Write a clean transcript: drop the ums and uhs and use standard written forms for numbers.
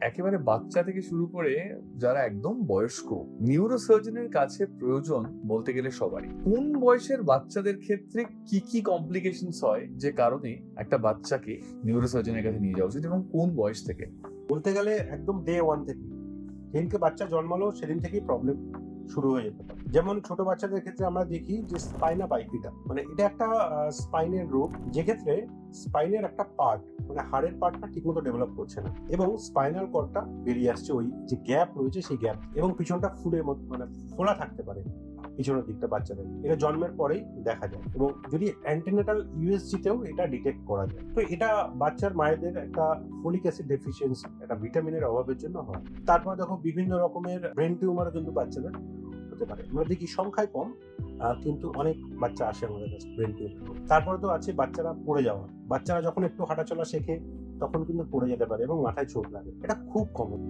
একেবারে বাচ্চা থেকে শুরু করে যারা একদম বয়স্ক, নিউরোসার্জনের কাছে প্রয়োজন বলতে গেলে সবারই। কোন বয়সের বাচ্চাদের ক্ষেত্রে কি কি কমপ্লিকেশনস হয় যে কারণে একটা বাচ্চাকে নিউরোসার্জনের কাছে নিয়ে যাওয়া উচিত, এবং কোন বয়স থেকে? বলতে গেলে একদম ডে ওয়ান থেকে, যেদিনকে বাচ্চা জন্মালো সেদিন থেকেই প্রবলেম শুরু হয়ে যেতে পারে। যেমন ছোট বাচ্চাদের ক্ষেত্রে আমরা দেখি যে স্পাইনা বাইফিডা, মানে এটা একটা স্পাইনের রোগ, যে ক্ষেত্রে স্পাইনের একটা পার্ট, মানে হাড়ের পার্টটা ঠিকমতো ডেভেলপ করছে না এবং স্পাইনাল কর্ডটা বেরিয়ে আসছে, ওই যে গ্যাপ রয়েছে সেই গ্যাপ, এবং পিছনটা ফুলের মতো মানে ফোলা থাকতে পারে পিছনের দিকটা বাচ্চাদের। এটা জন্মের পরেই দেখা যায় এবং যদি অ্যান্টিনেটাল ইউএসজি-তেও এটা ডিটেক্ট করা যায়। তো এটা বাচ্চার মায়েদের একটা ফোলিক অ্যাসিড ডেফিসিয়েন্সি, একটা ভিটামিনের অভাবের জন্য হয়। তারপর দেখো বিভিন্ন রকমের ব্রেন টিউমারও কিন্তু বাচ্চাদের হতে পারে। আমরা দেখি সংখ্যায় কম, কিন্তু অনেক বাচ্চা আসে আমাদের কাছে ব্রেন টিউমার। তারপরে তো আছে বাচ্চারা পড়ে যাওয়া। বাচ্চারা যখন একটু হাঁটাচলা শেখে তখন কিন্তু পড়ে যেতে পারে এবং মাথায় চোট লাগে, এটা খুব কমন।